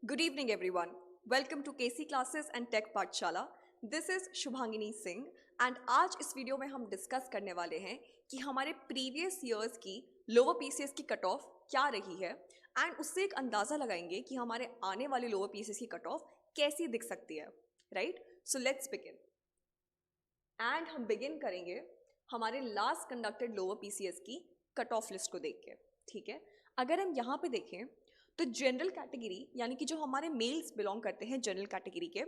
Good evening, everyone. Welcome to KC Classes and Tech पाठशाला. This is Shubhangini Singh and आज इस video में हम डिस्कस करने वाले हैं कि हमारे प्रीवियस ईयर्स की लोअर पीसीएस की कट ऑफ क्या रही है एंड उससे एक अंदाज़ा लगाएंगे कि हमारे आने वाले लोअर पीसीएस की कट ऑफ कैसी दिख सकती है. Right, so let's begin. And हम बिगिन करेंगे हमारे लास्ट कंडक्टेड लोअर पीसीएस की कट ऑफ लिस्ट को देख के. ठीक है, अगर हम यहाँ पे देखें तो जनरल कैटेगरी यानी कि जो हमारे मेल्स बिलोंग करते हैं जनरल कैटेगरी के,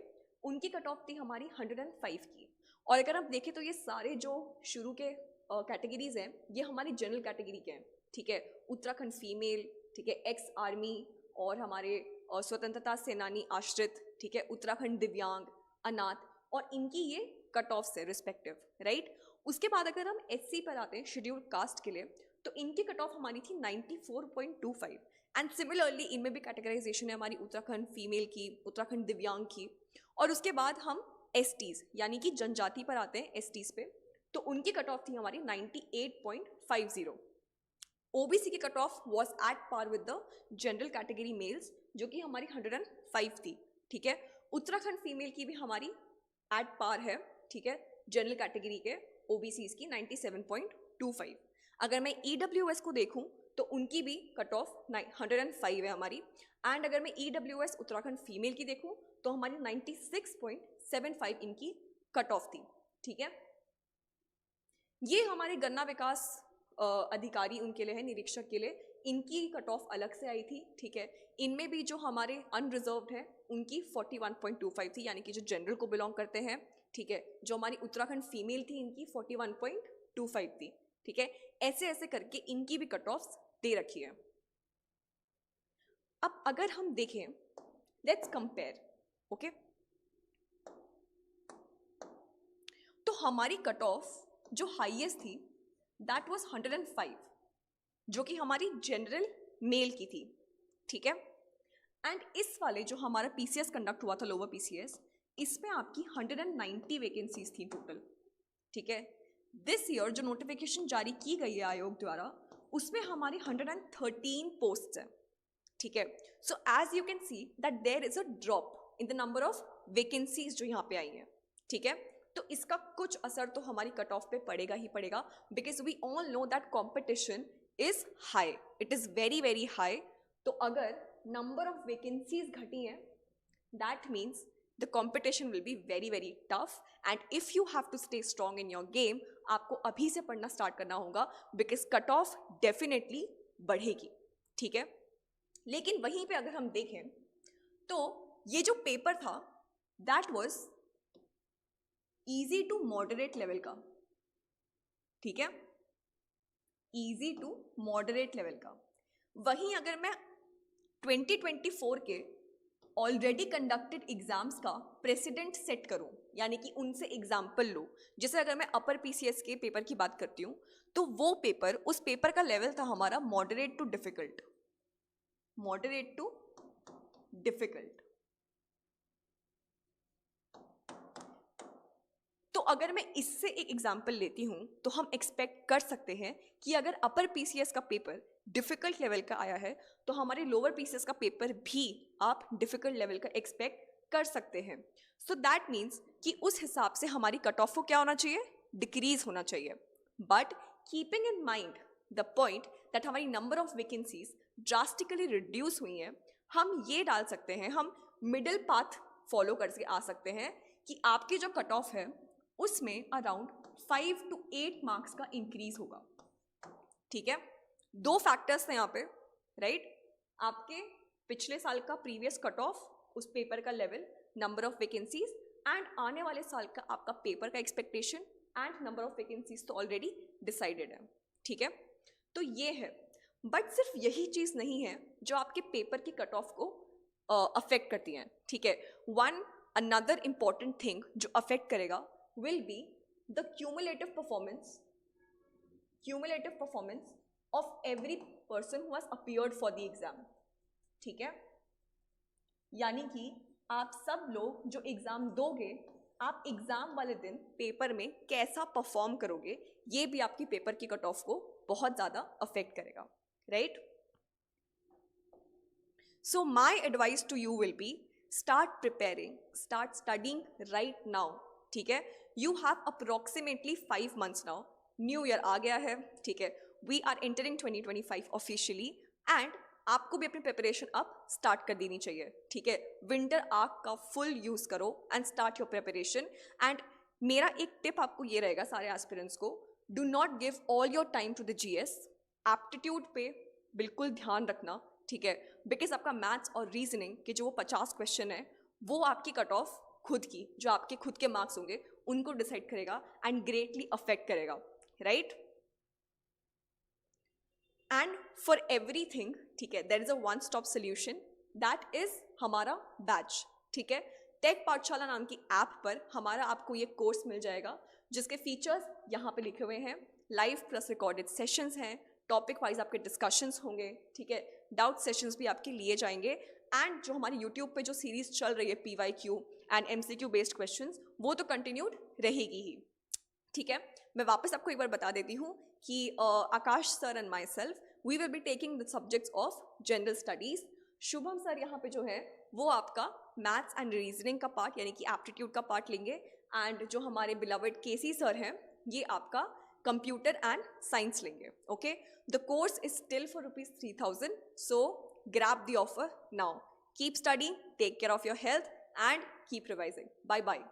उनकी कट ऑफ थी हमारी 105 की. और अगर हम देखें तो ये सारे जो शुरू के कैटेगरीज हैं ये हमारी जनरल कैटेगरी के हैं. ठीक है, उत्तराखंड फीमेल, ठीक है, एक्स आर्मी और हमारे स्वतंत्रता सेनानी आश्रित, ठीक है, उत्तराखंड दिव्यांग, अनाथ, और इनकी ये कट ऑफ है रिस्पेक्टिव. राइट, उसके बाद अगर हम एससी पर आते हैं शेड्यूल्ड कास्ट के लिए तो इनकी कट ऑफ हमारी थी 94.25 एंड सिमिलरली इनमें भी कैटेगराइजेशन है हमारी उत्तराखंड फीमेल की, उत्तराखंड दिव्यांग की. और उसके बाद हम एसटीज यानी कि जनजाति पर आते हैं एसटीज पे, तो उनकी कट ऑफ थी हमारी 98.50. ओबीसी की cut off was at par with the general category males जो कि हमारी 105 थी. ठीक है, उत्तराखंड फीमेल की भी हमारी एट पार है. ठीक है, जनरल कैटेगरी के ओबीसीज की 97.25. अगर मैं ईडब्ल्यूएस को देखूं तो उनकी भी कट ऑफ 105 है हमारी. एंड अगर मैं ईडब्ल्यूएस उत्तराखंड फीमेल की देखूं तो हमारी 96.75 इनकी कट ऑफ थी. ठीक है, ये हमारे गन्ना विकास अधिकारी उनके लिए है, निरीक्षक के लिए, इनकी कट ऑफ अलग से आई थी. ठीक है, इनमें भी जो हमारे अनरिजर्व्ड है उनकी 41.25 थी यानी कि जो जनरल को बिलोंग करते हैं. ठीक है, जो हमारी उत्तराखंड फीमेल थी इनकी 41.25 थी. ठीक है, ऐसे ऐसे करके इनकी भी कट ऑफ दे रखी है. अब अगर हम देखें, लेट्स कंपेयर. ओके, तो हमारी कट ऑफ जो हाईएस्ट थी दैट वाज 105 जो कि हमारी जनरल मेल की थी. ठीक है, एंड इस वाले जो हमारा पीसीएस कंडक्ट हुआ था लोअर पीसीएस, इसमें आपकी 190 वैकेंसीज थी टोटल. ठीक है, दिस ईयर जो नोटिफिकेशन जारी की गई है आयोग द्वारा उसमें हमारी 113 पोस्ट है. ठीक है, so as you can see that there is a drop in the number of vacancies जो यहाँ पे आई हैं. ठीक है, तो इसका कुछ असर तो हमारी कट ऑफ पे पड़ेगा ही पड़ेगा because we all know that competition is high, it is very very high. तो अगर नंबर ऑफ वैकेंसीज घटी हैं that means the competition will be very very tough and if you have to stay strong in your game आपको अभी से पढ़ना start करना होगा because कट ऑफ डेफिनेटली बढ़ेगी. ठीक है, लेकिन वहीं पे अगर हम देखें तो ये जो पेपर था that was easy to moderate level का. ठीक है, इजी टू मॉडरेट लेवल का. वहीं अगर मैं 2024 के ऑलरेडी कंडक्टेड एग्जाम्स का प्रेसिडेंट सेट करूं यानी कि उनसे एग्जाम्पल लो, जैसे अगर मैं अपर पीसीएस के पेपर की बात करती हूं तो वो पेपर, उस पेपर का लेवल था हमारा moderate to difficult. Moderate to difficult. तो अगर मैं इससे एक एग्जाम्पल लेती हूं तो हम एक्सपेक्ट कर सकते हैं कि अगर अपर पीसीएस का पेपर डिफिकल्ट लेवल का आया है तो हमारे लोअर पीसीएस का पेपर भी आप डिफिकल्ट लेवल का एक्सपेक्ट कर सकते हैं. सो दैट मीन्स कि उस हिसाब से हमारी कट ऑफ को क्या होना चाहिए, डिक्रीज होना चाहिए. But keeping in mind the point that हमारी number of vacancies drastically reduce हुई हैं, हम ये डाल सकते हैं, हम मिडिल पाथ फॉलो करके आ सकते हैं कि आपकी जो कट ऑफ है उसमें अराउंड 5 to 8 मार्क्स का इंक्रीज होगा. ठीक है, दो फैक्टर्स थे यहाँ पे. राइट, आपके पिछले साल का प्रीवियस कट ऑफ, उस पेपर का level, number of vacancies and आने वाले साल का आपका पेपर का expectation and number of vacancies तो ऑलरेडी डिसाइडेड है. ठीक है, तो ये है. बट सिर्फ यही चीज़ नहीं है जो आपके पेपर की कट ऑफ को अफेक्ट करती हैं. ठीक है, वन अनदर इंपॉर्टेंट थिंग जो अफेक्ट करेगा will be the cumulative performance of every person who has appeared for the exam. ठीक है, यानी कि आप सब लोग जो एग्जाम दोगे, आप एग्जाम वाले दिन पेपर में कैसा परफॉर्म करोगे ये भी आपकी पेपर की कट ऑफ को बहुत ज़्यादा अफेक्ट करेगा. Right, So my advice to you will be start preparing, start studying right now. ठीक है, you have approximately 5 months now. New year आ गया है, ठीक है, we are entering 2025 officially and आपको भी अपनी प्रिपरेशन अब स्टार्ट कर देनी चाहिए. ठीक है, विंटर आर्क का फुल यूज करो and start your preparation. And मेरा एक टिप आपको ये रहेगा सारे एस्पिरेंट्स को, do not give all your time to the GS. Aptitude पे बिल्कुल ध्यान रखना, ठीक है, बिकॉज आपका मैथ्स और रीजनिंग के जो वो 50 क्वेश्चन है वो आपकी कट ऑफ खुद की, जो आपके खुद के मार्क्स होंगे उनको डिसाइड करेगा एंड ग्रेटली अफेक्ट करेगा, राइट. एंड फॉर एवरीथिंग, ठीक है, there is a one stop solution, that is हमारा बैच. ठीक है, टेक पाठशाला नाम की ऐप पर हमारा आपको ये कोर्स मिल जाएगा जिसके फीचर्स यहाँ पे लिखे हुए हैं. लाइव प्लस रिकॉर्डेड सेशंस हैं, टॉपिक वाइज आपके डिस्कशंस होंगे, ठीक है, डाउट सेशंस भी आपके लिए जाएंगे. एंड जो हमारी यूट्यूब पे जो सीरीज चल रही है PYQ and MCQ based questions, वो तो कंटिन्यूड रहेगी ही. ठीक है, मैं वापस आपको एक बार बता देती हूँ कि Akash sir and myself we will be taking the subjects of general studies. Shubham sir यहाँ पे जो है वो आपका मैथ्स एंड रीजनिंग का पार्ट यानी कि एप्टीट्यूड का पार्ट लेंगे. एंड जो हमारे बिलवेड केसी सर हैं ये आपका कंप्यूटर एंड साइंस लेंगे. Okay, the course is still for ₹3,000, so grab the offer now. Keep studying, take care of your health and keep revising. Bye bye.